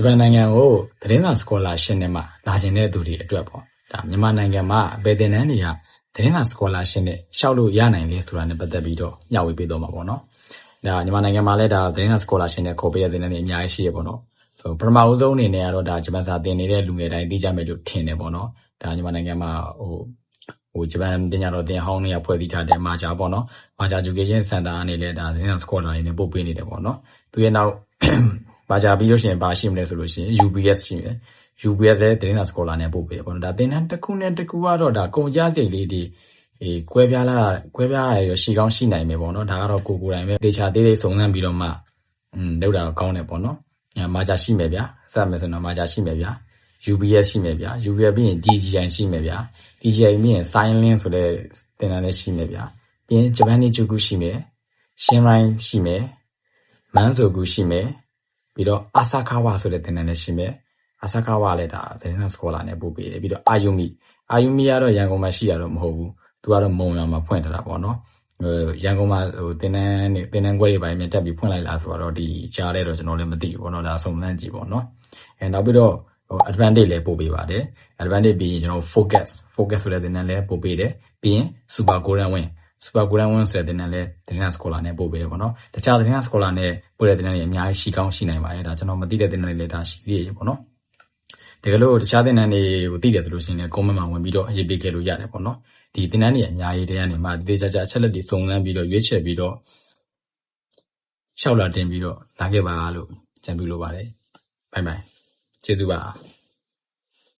ဂျပန်နိုင်ငံကိုသတင်းစာစကောလာရှင်းနဲ့မှလာခြင်းတဲ့သူတွေအတွက်ပေါ့ဒါမြန်မာနိုင်ငံမှာဘယ်တင်တန်းတွေကသတင်းစာစကောလာရှင်းနဲ့ရှောက်လို့ရနိုင်လဲဆိုတာနဲ့ပတ်သက်ပြီးတော့ညှဝေပေးတော့မှာပေါ့နော်ဒါမြန်မာနိုင်ငံမှာလည်းဒါသတင်းစာစကောလာရှင်းနဲ့ခေါ်ပေးတဲ့တင်တန်းတွေအများကြီးရှိရပေါ့နော်ပထမဦးဆုံးအနေနဲ့ကတော့ဒါဂျပန်စာသင်နေတဲ့လူငယ်တိုင်းသိကြမယ်လို့ထင်တယ်ပေါ့နော်ဒါမြန်မာနိုင်ငံမှာဂျပန်ပညာတော်သင်ဟောင်းတွေကဖွဲ့စည်းထားတဲ့မာဂျာပေါ့နော်မာဂျာ Education Center အနေနဲ့ဒါသတင်းစာစကောလာတွေနဲ့ပို့ပေးနေတယ်ပေါ့နော်သူရဲ့နောက်မာဂျာပြီးလို့ရှိရင်ဘာရှိမလဲဆိုလို့ရှိရင် UBS ရှိတယ် UBS လည်းသတင်းစာစကောလာနဲ့ပို့ပေးတယ်ပေါ့နော်ဒါသင်တန်းတစ်ခုနဲ့တစ်ခုကတော့ဒါကုန်ကြစိတ်လေးဒီကွဲပြားရရှိကောင်းရှိနိုင်မယ်ပေါ့နော်ဒါကတော့ကိုယ်တိုင်ပဲတေချာသေးသေးစုံစမ်းပြီးတော့မှလောက်တာတော့ကောင်းတယ်ပေါ့နော်မာဂျာရှိမယ်ဗျာစမယ်ဆိုတော့မာဂျာရှိမယ်ဗျာ UBS ရှိမယ်ဗျာ UBS ပြီးရင် DGI ရှိမယ်ဗျာ DGI ပြီးရင် Silent ဆိုတဲ့သင်တန်းလည်းရှိမယ်ဗျာပြီးရင်ဂျပန်နီဂျူကူရှိမယ်ရှင်းရိုင်းရှိမယ်မန်းဆိုကူရှိမယ်ပြီးတော့အာဆာကာဝါဆိုတဲ့သင်တန်းလည်းရှိမယ်အာဆာကာဝါလည်းဒါသတင်းစာစကောလာနဲ့ပို့ပေးတယ်ပြီးတော့အာယုမီကတော့ရန်ကုန်မှာရှိရတော့မဟုတ်ဘူးသူကတော့မုံရွာမှာဖွင့်ထားတာပေါ့နော်ရန်ကုန်မှာသင်တန်းခွဲတွေပိုင်းနဲ့တက်ပြီးဖွင့်လိုက်လားဆိုတော့ဒီကြားလဲတော့ကျွန်တော်လည်းမသိဘူးပေါ့နော်ဒါစုံစမ်းကြည့်ပေါ့နော်နောက်ပြီးတော့advantage လည်းပို့ပေးပါတယ် advantage ပြီးရင်ကျွန်တော် focus ဆိုတဲ့သင်တန်းလည်းပို့ပေးတယ်ပြီးရင် super golden win ဆိုတဲ့သင်တန်းလည်းသတင်းစာစကောလာနဲ့ပို့ပေးတယ်ပေါ့နော်တခြားသတင်းစာစကောလာနဲ့ပို့တဲ့သင်တန်းတွေအများကြီးရှိကောင်းရှိနိုင်ပါတယ်ဒါကျွန်တော်မသိတဲ့သင်တန်းတွေလည်းဒါရှိသေးတယ်ပေါ့နော်တကယ်လို့တခြားသင်တန်းတွေကိုသိတယ်ဆိုလို့ရှိရင်လည်း comment မှာဝင်ပြီးတော့ရေးပေးခဲ့လို့ရတယ်ပေါ့နော်ဒီသင်တန်းတွေအများကြီးတည်းကနေမှတေချာအချက်လက်တွေစုံစမ်းပြီးတော့ရွေးချယ်ပြီးတော့ရှောက်လာတင်ပြီးတော့လာခဲ့ပါလို့ကြံပြုလိုပါတယ်ဘိုင်ကျေးဇူးပါ